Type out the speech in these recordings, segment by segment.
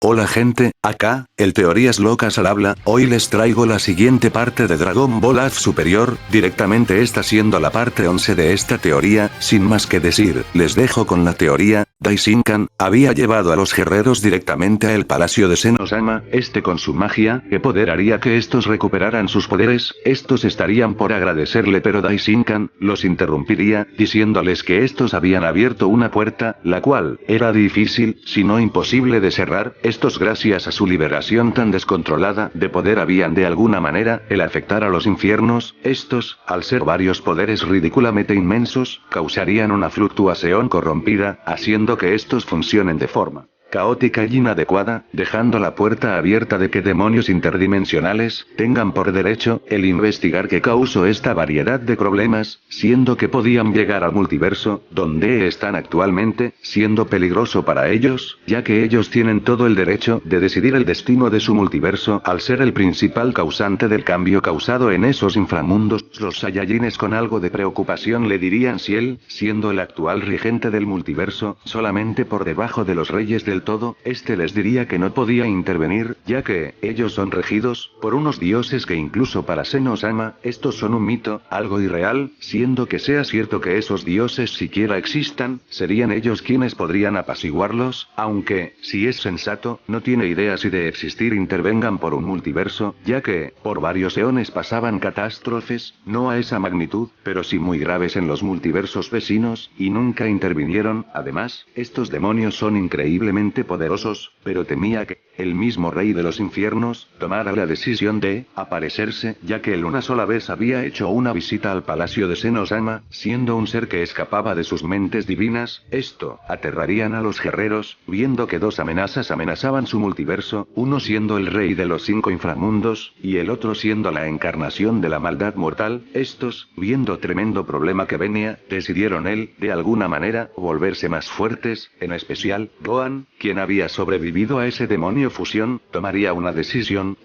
Hola gente, acá, el Teorías Locas al habla, hoy les traigo la siguiente parte de Dragon Ball AZ Superior, directamente esta siendo la parte 11 de esta teoría, sin más que decir, les dejo con la teoría. Daishinkan había llevado a los guerreros directamente al palacio de Senosama, con su magia, ¿qué poder haría que estos recuperaran sus poderes? Estos estarían por agradecerle, pero Daishinkan los interrumpiría, diciéndoles que estos habían abierto una puerta, la cual era difícil, si no imposible de cerrar. Estos, gracias a su liberación tan descontrolada de poder, habían de alguna manera el afectar a los infiernos. Estos, al ser varios poderes ridículamente inmensos, causarían una fluctuación corrompida, haciendo que estos funcionen de forma caótica y inadecuada, dejando la puerta abierta de que demonios interdimensionales tengan por derecho el investigar qué causó esta variedad de problemas, siendo que podían llegar al multiverso, donde están actualmente, siendo peligroso para ellos, ya que ellos tienen todo el derecho de decidir el destino de su multiverso, al ser el principal causante del cambio causado en esos inframundos. Los Saiyajines con algo de preocupación le dirían si él, siendo el actual regente del multiverso, solamente por debajo de los reyes del todo, les diría que no podía intervenir, ya que ellos son regidos por unos dioses que incluso para Senosama, estos son un mito, algo irreal, siendo que sea cierto que esos dioses siquiera existan, serían ellos quienes podrían apaciguarlos, aunque, si es sensato, no tiene idea si de existir intervengan por un multiverso, ya que, por varios eones pasaban catástrofes, no a esa magnitud, pero sí muy graves en los multiversos vecinos, y nunca intervinieron. Además, estos demonios son increíblemente poderosos, pero temía que el mismo rey de los infiernos tomara la decisión de aparecerse, ya que él una sola vez había hecho una visita al palacio de Senosama, siendo un ser que escapaba de sus mentes divinas. Esto aterrarían a los guerreros, viendo que dos amenazas amenazaban su multiverso, uno siendo el rey de los 5 inframundos, y el otro siendo la encarnación de la maldad mortal. Estos, viendo tremendo problema que venía, decidieron de alguna manera, volverse más fuertes, en especial, Gohan, quien había sobrevivido a ese demonio fusión, tomaría una decisión.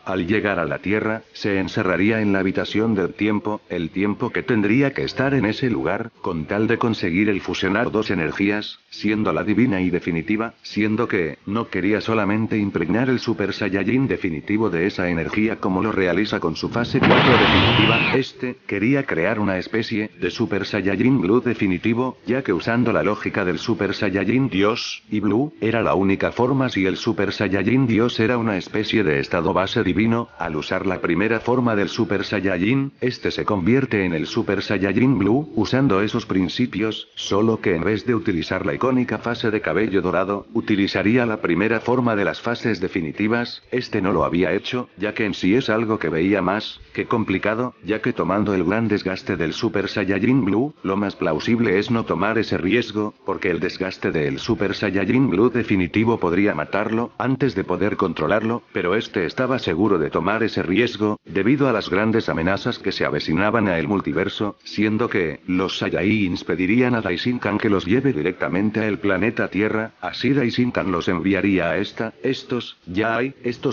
Al llegar a la Tierra, se encerraría en la habitación del tiempo, el tiempo que tendría que estar en ese lugar, con tal de conseguir el fusionar dos energías, siendo la divina y definitiva, siendo que, no quería solamente impregnar el Super Saiyajin definitivo de esa energía como lo realiza con su fase 4 definitiva, quería crear una especie de Super Saiyajin Blue definitivo, ya que usando la lógica del Super Saiyajin Dios y Blue, era la única forma. Si el Super Saiyajin Dios era una especie de estado base divino, al usar la primera forma del Super Saiyajin, se convierte en el Super Saiyajin Blue, usando esos principios, solo que en vez de utilizar la icónica fase de cabello dorado, utilizaría la primera forma de las fases definitivas. No lo había hecho, ya que en sí es algo que veía más que complicado, ya que tomando el gran desgaste del Super Saiyajin Blue, lo más plausible es no tomar ese riesgo, porque el desgaste del Super Saiyajin Blue definitivo podría matarlo, antes de poder controlarlo, pero estaba seguro de tomar ese riesgo, debido a las grandes amenazas que se avecinaban a el multiverso, siendo que, los Saiyajins pedirían a Daishinkan que los lleve directamente al planeta Tierra, así Daishinkan los enviaría a estos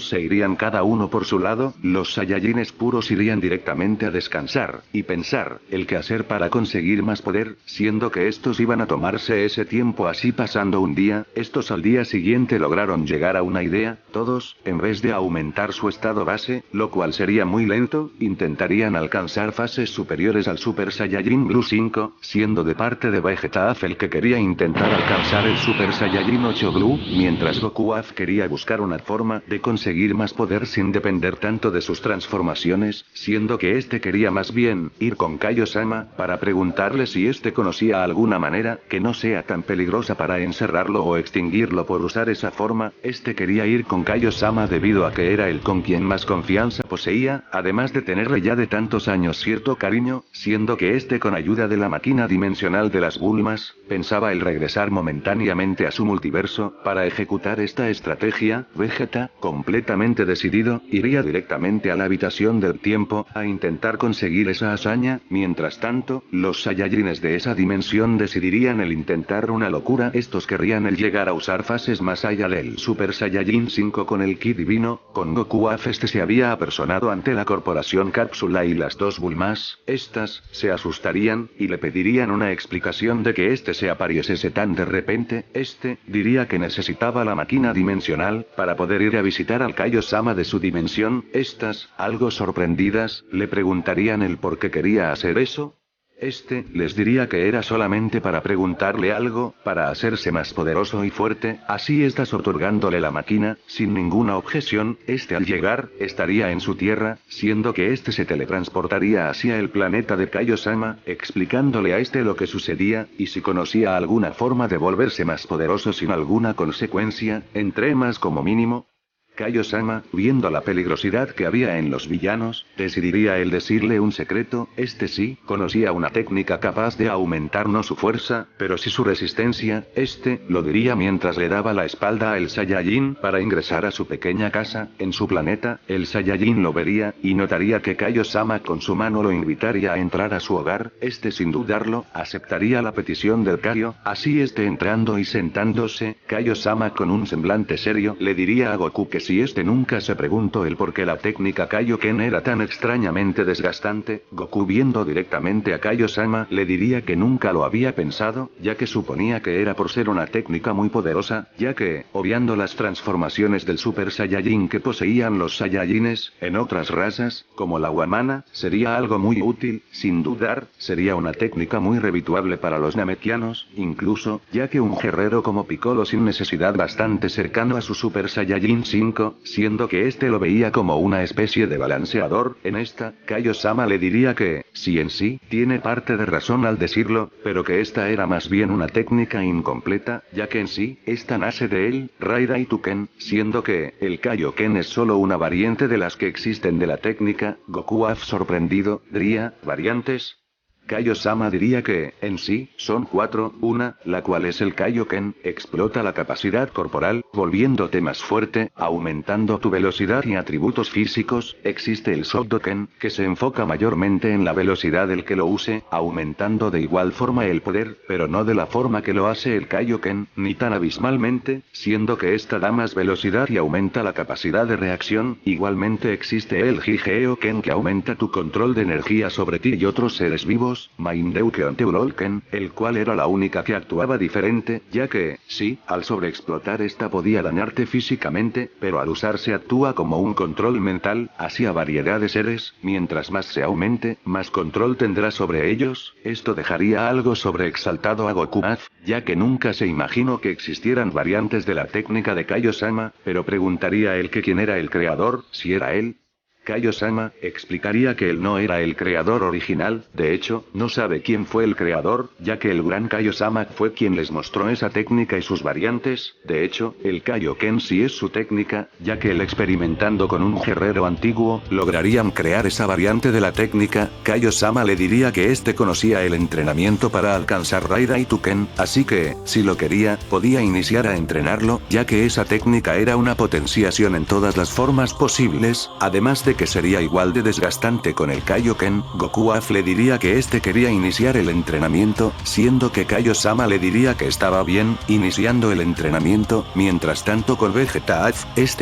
se irían cada uno por su lado, los Saiyajines puros irían directamente a descansar, y pensar, el que hacer para conseguir más poder, siendo que estos iban a tomarse ese tiempo. Así pasando un día, estos al día siguiente lograron llegar a una idea, todos, en vez de aumentar su estado base, lo cual sería muy lento, intentarían alcanzar fases superiores al Super Saiyajin Blue 5, siendo de parte de Vegeta el que quería intentar alcanzar el Super Saiyajin 8 Blue, mientras Goku quería buscar una forma de conseguir más poder sin depender tanto de sus transformaciones, siendo que quería más bien ir con Kaio-sama, para preguntarle si conocía alguna manera que no sea tan peligrosa para encerrarlo o extinguirlo por usar esa forma. Quería ir con Kaio-sama debido a que era el con quien más confianza poseía, además de tenerle ya de tantos años cierto cariño, siendo que con ayuda de la máquina dimensional de las Bulmas, pensaba el regresar momentáneamente a su multiverso, para ejecutar esta estrategia. Vegeta, completamente decidido, iría directamente a la habitación del tiempo, a intentar conseguir esa hazaña. Mientras tanto, los Saiyajines de esa dimensión decidirían el intentar una locura. Estos querrían el llegar a usar fases más allá del Super Saiyajin 5 con el Ki divino. Con Goku AF se había apersonado ante la corporación Cápsula y las dos Bulmas, estas, se asustarían, y le pedirían una explicación de que se apareciese tan de repente. Diría que necesitaba la máquina dimensional, para poder ir a visitar al Kaio-sama de su dimensión. Estas, algo sorprendidas, le preguntarían el por qué quería hacer eso. Les diría que era solamente para preguntarle algo, para hacerse más poderoso y fuerte, así estás otorgándole la máquina, sin ninguna objeción. Al llegar, estaría en su tierra, siendo que se teletransportaría hacia el planeta de Kaio-sama, explicándole a lo que sucedía, y si conocía alguna forma de volverse más poderoso sin alguna consecuencia, entre más como mínimo. Kaio-sama, viendo la peligrosidad que había en los villanos, decidiría el decirle un secreto. Sí, conocía una técnica capaz de aumentar no su fuerza, pero sí su resistencia. Lo diría mientras le daba la espalda al Saiyajin para ingresar a su pequeña casa, en su planeta. El Saiyajin lo vería, y notaría que Kaio-sama con su mano lo invitaría a entrar a su hogar. Sin dudarlo, aceptaría la petición del Kaio, así entrando y sentándose, Kaio-sama con un semblante serio le diría a Goku que si nunca se preguntó el por qué la técnica Kaioken era tan extrañamente desgastante. Goku, viendo directamente a Kaio-sama, le diría que nunca lo había pensado, ya que suponía que era por ser una técnica muy poderosa, ya que, obviando las transformaciones del Super Saiyajin que poseían los Saiyajines, en otras razas, como la Wamana, sería algo muy útil. Sin dudar, sería una técnica muy redituable para los Namekianos, incluso, ya que un guerrero como Piccolo sin necesidad bastante cercano a su Super Saiyajin 5, siendo que lo veía como una especie de balanceador. Kaio-sama le diría que, si en sí, tiene parte de razón al decirlo, pero que era más bien una técnica incompleta, ya que en sí, nace de él, Raidai-Tuken, siendo que, el Kaioken es solo una variante de las que existen de la técnica. Goku sorprendido, diría, ¿variantes? Kaio-sama diría que, en sí, son 4, una, la cual es el Kaioken, explota la capacidad corporal, volviéndote más fuerte, aumentando tu velocidad y atributos físicos. Existe el Shotoken, que se enfoca mayormente en la velocidad del que lo use, aumentando de igual forma el poder, pero no de la forma que lo hace el Kaioken, ni tan abismalmente, siendo que da más velocidad y aumenta la capacidad de reacción. Igualmente existe el Jigeoken, que aumenta tu control de energía sobre ti y otros seres vivos. Mindeukeon Teurolken, el cual era la única que actuaba diferente, ya que, sí, al sobreexplotar podía dañarte físicamente, pero al usarse actúa como un control mental, hacia variedad de seres. Mientras más se aumente, más control tendrá sobre ellos. Dejaría algo sobreexaltado a Goku, ya que nunca se imaginó que existieran variantes de la técnica de Kaio-sama, pero preguntaría él que quién era el creador, si era él. Kaio-sama explicaría que él no era el creador original, de hecho, no sabe quién fue el creador, ya que el gran Kaio-sama fue quien les mostró esa técnica y sus variantes. De hecho, el Kaioken sí es su técnica, ya que él experimentando con un guerrero antiguo, lograrían crear esa variante de la técnica. Kaio-sama le diría que conocía el entrenamiento para alcanzar Raidai-Tuken, así que, si lo quería, podía iniciar a entrenarlo, ya que esa técnica era una potenciación en todas las formas posibles, además de que sería igual de desgastante con el Kaioken. Goku le diría que quería iniciar el entrenamiento, siendo que Kaio-sama le diría que estaba bien, iniciando el entrenamiento. Mientras tanto con Vegeta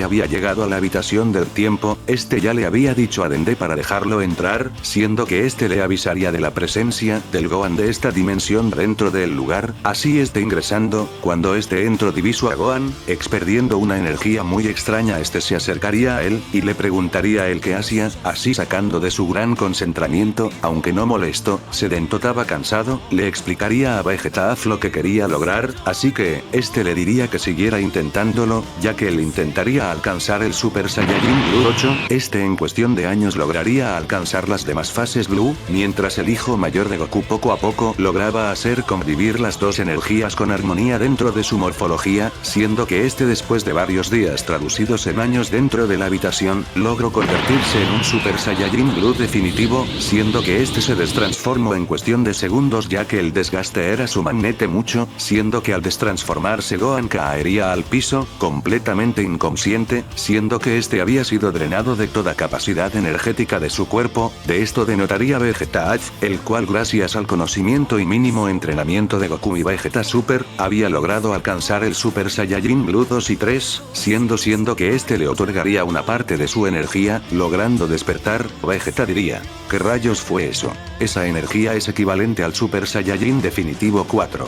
había llegado a la habitación del tiempo. Ya le había dicho a Dende para dejarlo entrar, siendo que le avisaría de la presencia del Gohan de esta dimensión dentro del lugar. Así ingresando, cuando entró diviso a Gohan, experdiendo una energía muy extraña. Se acercaría a él, y le preguntaría a él qué hacía, así sacando de su gran concentramiento, aunque no molesto, se denotaba cansado. Le explicaría a Vegeta lo que quería lograr, así que, le diría que siguiera intentándolo, ya que él intentaría alcanzar el Super Saiyajin Blue 8, en cuestión de años lograría alcanzar las demás fases Blue, mientras el hijo mayor de Goku poco a poco lograba hacer convivir las dos energías con armonía dentro de su morfología, siendo que después de varios días traducidos en años dentro de la habitación, logró convertir convertirse en un Super Saiyajin Blue definitivo, siendo que este se destransformó en cuestión de segundos ya que el desgaste era sumamente mucho, siendo que al destransformarse Gohan caería al piso, completamente inconsciente, siendo que este había sido drenado de toda capacidad energética de su cuerpo. De esto denotaría Vegeta H, el cual gracias al conocimiento y mínimo entrenamiento de Goku y Vegeta Super, había logrado alcanzar el Super Saiyajin Blue 2 y 3, siendo que este le otorgaría una parte de su energía, logrando despertar. Vegeta diría, ¿qué rayos fue eso? Esa energía es equivalente al Super Saiyajin definitivo 4.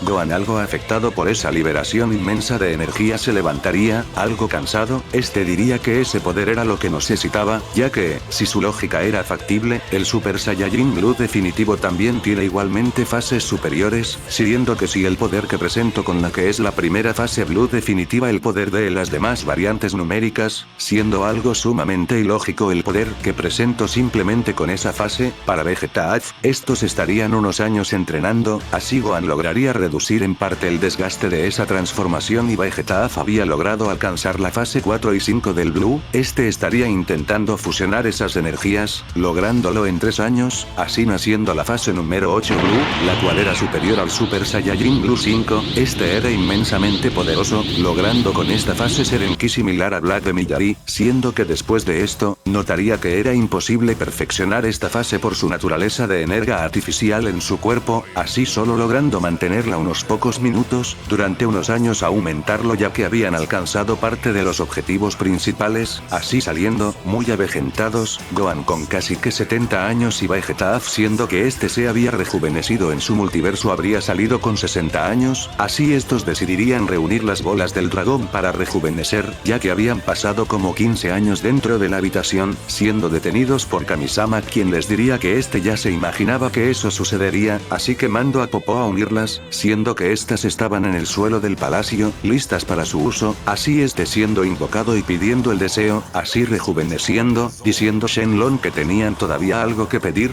Gohan, algo afectado por esa liberación inmensa de energía, se levantaría, algo cansado. Este diría que ese poder era lo que necesitaba, ya que, si su lógica era factible, el Super Saiyajin Blue definitivo también tiene igualmente fases superiores, siendo que si el poder que presento con la que es la primera fase Blue definitiva el poder de las demás variantes numéricas, siendo algo sumamente ilógico el poder que presento simplemente con esa fase. Para Vegeta H, estos estarían unos años entrenando, así Gohan lograría reducir en parte el desgaste de esa transformación y Vegeta H había logrado alcanzar la fase 4 y 5 del Blue. Este estaría intentando fusionar esas energías, lográndolo en 3 años, así naciendo la fase número 8 Blue, la cual era superior al Super Saiyajin Blue 5. Este era inmensamente poderoso, logrando con esta fase ser en ki similar a Black de Millari, siendo que después de esto, notaría que era imposible perfeccionar esta fase por su naturaleza de energía artificial en su cuerpo, así solo logrando mantenerla unos pocos minutos, durante unos años aumentarlo ya que habían alcanzado parte de los objetivos principales, así saliendo, muy avejentados, Gohan con casi que 70 años y Vegeta H siendo que este se había rejuvenecido en su multiverso habría salido con 60 años, así estos decidirían reunir las bolas del dragón para rejuvenecer, ya que habían pasado como 15 años dentro de la habitación, siendo detenidos por Kamisama quien les diría que este ya se imaginaba que eso sucedería, así que mandó a Popó a unirlas, siendo que estas estaban en el suelo del palacio, listas para su uso, así este siendo invocado y pidiendo el deseo, así rejuveneciendo, diciendo Shenlong que tenían todavía algo que pedir.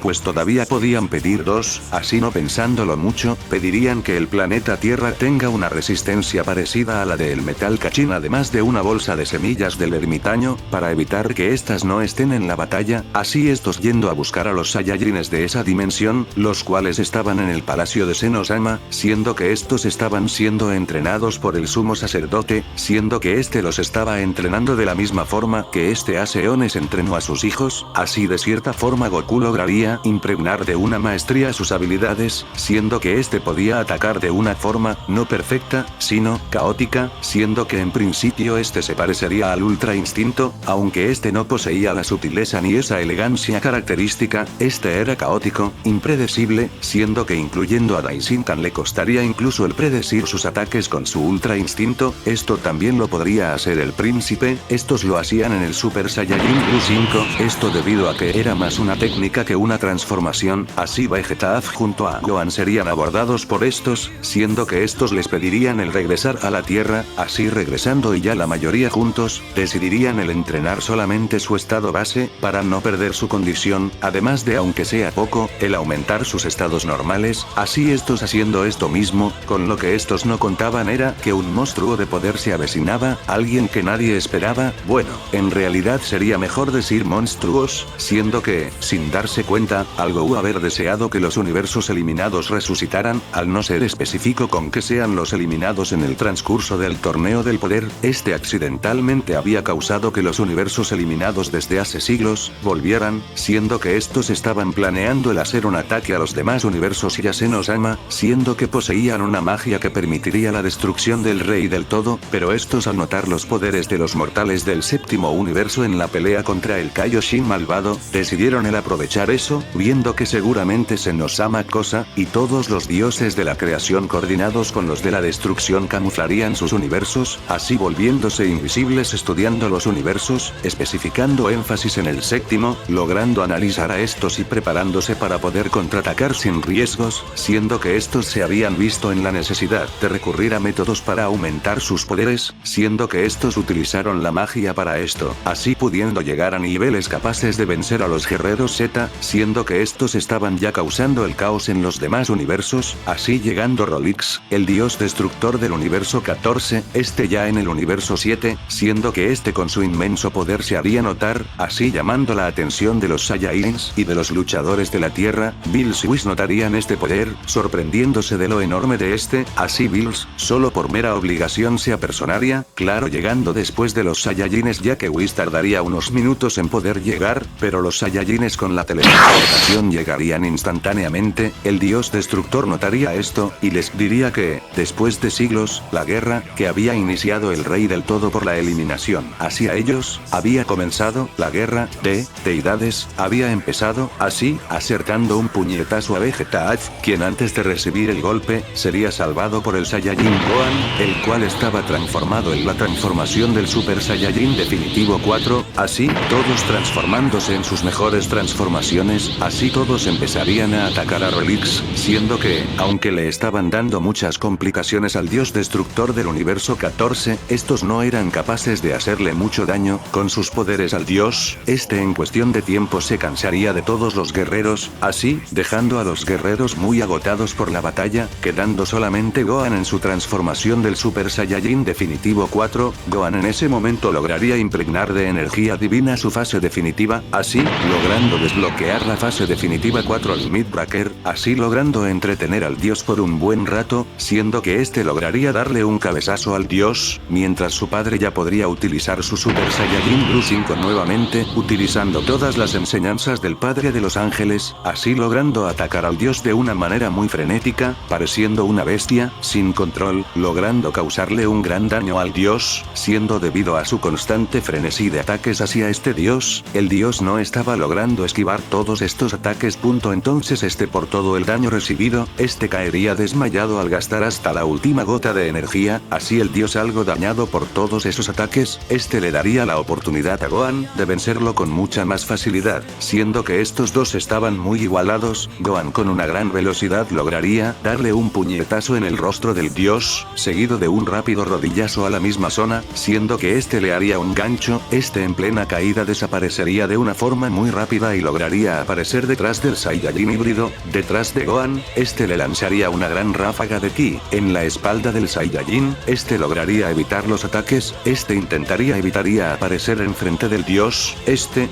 Pues todavía podían pedir 2, así no pensándolo mucho, pedirían que el planeta Tierra tenga una resistencia parecida a la del metal cachín además de una bolsa de semillas del ermitaño, para evitar que estas no estén en la batalla, así estos yendo a buscar a los Saiyajines de esa dimensión, los cuales estaban en el palacio de Senosama, siendo que estos estaban siendo entrenados por el sumo sacerdote, siendo que este los estaba entrenando de la misma forma que este hace eones entrenó a sus hijos, así de cierta forma Goku lograría impregnar de una maestría sus habilidades, siendo que este podía atacar de una forma, no perfecta, sino caótica, siendo que en principio este se parecería al Ultra Instinto, aunque este no poseía la sutileza ni esa elegancia característica, este era caótico, impredecible, siendo que incluyendo a Daishinkan le costaría incluso el predecir sus ataques con su Ultra Instinto. Esto también lo podría hacer el príncipe, estos lo hacían en el Super Saiyajin Blue 5, esto debido a que era más una técnica que una transformación, así Vegeta H junto a Gohan serían abordados por estos, siendo que estos les pedirían el regresar a la Tierra, así regresando y ya la mayoría juntos, decidirían el entrenar solamente su estado base, para no perder su condición, además de aunque sea poco, el aumentar sus estados normales, así estos haciendo esto mismo, con lo que estos no contaban era que un monstruo de poder se avecinaba, alguien que nadie esperaba, bueno, en realidad sería mejor decir monstruos, siendo que, sin darse cuenta, algo haber deseado que los universos eliminados resucitaran, al no ser específico con que sean los eliminados en el transcurso del torneo del poder, este accidentalmente había causado que los universos eliminados desde hace siglos, volvieran, siendo que estos estaban planeando el hacer un ataque a los demás universos y a Senosama, siendo que poseían una magia que permitiría la destrucción del rey del todo, pero estos al notar los poderes de los mortales del séptimo universo en la pelea contra el Kaioshin malvado, decidieron el aprovechar eso, viendo que seguramente Senosama Cosa, y todos los dioses de la creación coordinados con los de la destrucción camuflarían sus universos, así volviéndose invisibles estudiando los universos, especificando énfasis en el séptimo, logrando analizar a estos y preparándose para poder contraatacar sin riesgos, siendo que estos se habían visto en la necesidad de recurrir a métodos para aumentar sus poderes, siendo que estos utilizaron la magia para esto, así pudiendo llegar a niveles capaces de vencer a los guerreros Z, siendo siendo que estos estaban ya causando el caos en los demás universos, así llegando Rolex, el dios destructor del universo 14, ya en el universo 7, siendo que con su inmenso poder se haría notar, así llamando la atención de los Saiyajins y de los luchadores de la Tierra. Bills y Whis notarían este poder, sorprendiéndose de lo enorme de así Bills, solo por mera obligación se apersonaría, claro llegando después de los Saiyajines ya que Whis tardaría unos minutos en poder llegar, pero los Saiyajines con la teletransportación llegarían instantáneamente. El dios destructor notaría esto, y les diría que, después de siglos, la guerra, que había iniciado el rey del todo por la eliminación hacia ellos, había comenzado, la guerra, de deidades, había empezado, así, acercando un puñetazo a Vegeta, quien antes de recibir el golpe, sería salvado por el Saiyajin Gohan, el cual estaba transformado en la transformación del Super Saiyajin definitivo 4, así, todos transformándose en sus mejores transformaciones, así todos empezarían a atacar a Rolex, siendo que, aunque le estaban dando muchas complicaciones al dios destructor del universo 14, estos no eran capaces de hacerle mucho daño, con sus poderes al dios, en cuestión de tiempo se cansaría de todos los guerreros, así, dejando a los guerreros muy agotados por la batalla, quedando solamente Gohan en su transformación del Super Saiyajin definitivo 4, Gohan en ese momento lograría impregnar de energía divina su fase definitiva, así, logrando desbloquear la fase definitiva 4 al Midbreaker, así logrando entretener al dios por un buen rato, siendo que lograría darle un cabezazo al dios, mientras su padre ya podría utilizar su Super Saiyajin Blue 5 nuevamente, utilizando todas las enseñanzas del padre de los ángeles, así logrando atacar al dios de una manera muy frenética, pareciendo una bestia, sin control, logrando causarle un gran daño al dios, siendo debido a su constante frenesí de ataques hacia dios, el dios no estaba logrando esquivar todos estos ataques. Entonces por todo el daño recibido, caería desmayado al gastar hasta la última gota de energía, así el dios algo dañado por todos esos ataques, le daría la oportunidad a Gohan de vencerlo con mucha más facilidad, siendo que estos dos estaban muy igualados. Gohan con una gran velocidad lograría darle un puñetazo en el rostro del dios, seguido de un rápido rodillazo a la misma zona, siendo que le haría un gancho, en plena caída desaparecería de una forma muy rápida y lograría aparecer detrás del Saiyajin híbrido, detrás de Gohan, le lanzaría una gran ráfaga de ki, en la espalda del Saiyajin, lograría evitar los ataques, evitaría aparecer enfrente del dios,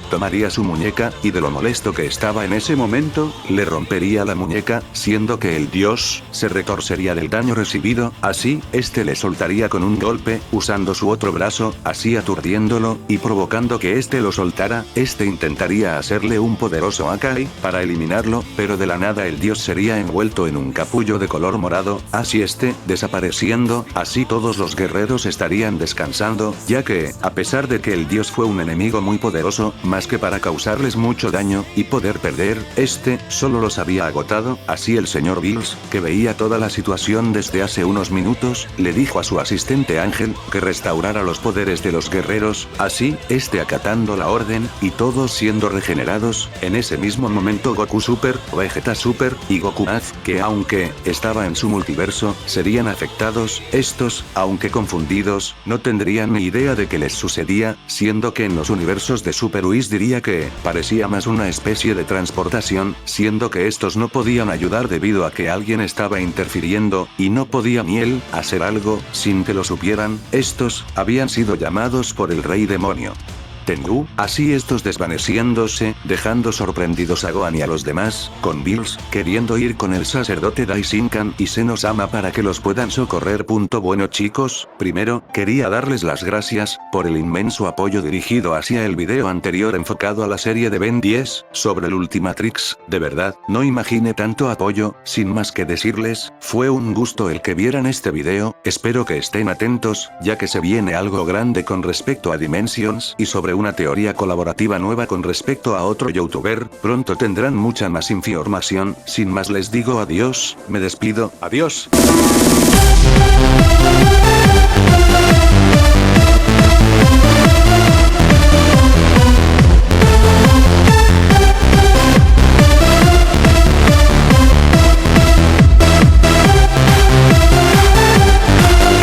tomaría su muñeca, y de lo molesto que estaba en ese momento, le rompería la muñeca, siendo que el dios, se retorcería del daño recibido, así, le soltaría con un golpe, usando su otro brazo, así aturdiéndolo, y provocando que lo soltara, intentaría hacerle un poderoso Akai, para eliminarlo, pero de la nada el dios sería envuelto en un capullo de color morado, así desapareciendo, así todos los guerreros estarían descansando, ya que, a pesar de que el dios fue un enemigo muy poderoso, más que para causarles mucho daño, y poder perder, solo los había agotado, así el señor Bills, que veía toda la situación desde hace unos minutos, le dijo a su asistente Ángel, que restaurara los poderes de los guerreros, así, acatando la orden, y todos siendo regenerados, en ese mismo momento Goku Super, Vegeta Super, y Goku Az, que aunque estaba en su multiverso, serían afectados, aunque confundidos, no tendrían ni idea de qué les sucedía, siendo que en los universos de Super Whis diría que, parecía más una especie de transportación, siendo que estos no podían ayudar debido a que alguien estaba interfiriendo, y no podía ni él, hacer algo, sin que lo supieran, habían sido llamados por el rey demonio. Tengu, así estos desvaneciéndose, dejando sorprendidos a Gohan y a los demás, con Bills, queriendo ir con el sacerdote Daishinkan y Senosama para que los puedan socorrer. Bueno chicos, primero, quería darles las gracias, por el inmenso apoyo dirigido hacia el video anterior enfocado a la serie de Ben 10, sobre el Ultimatrix, de verdad, no imaginé tanto apoyo, sin más que decirles, fue un gusto el que vieran este video, espero que estén atentos, ya que se viene algo grande con respecto a Dimensions y sobre una teoría colaborativa nueva con respecto a otro youtuber, pronto tendrán mucha más información, sin más les digo adiós, me despido, adiós.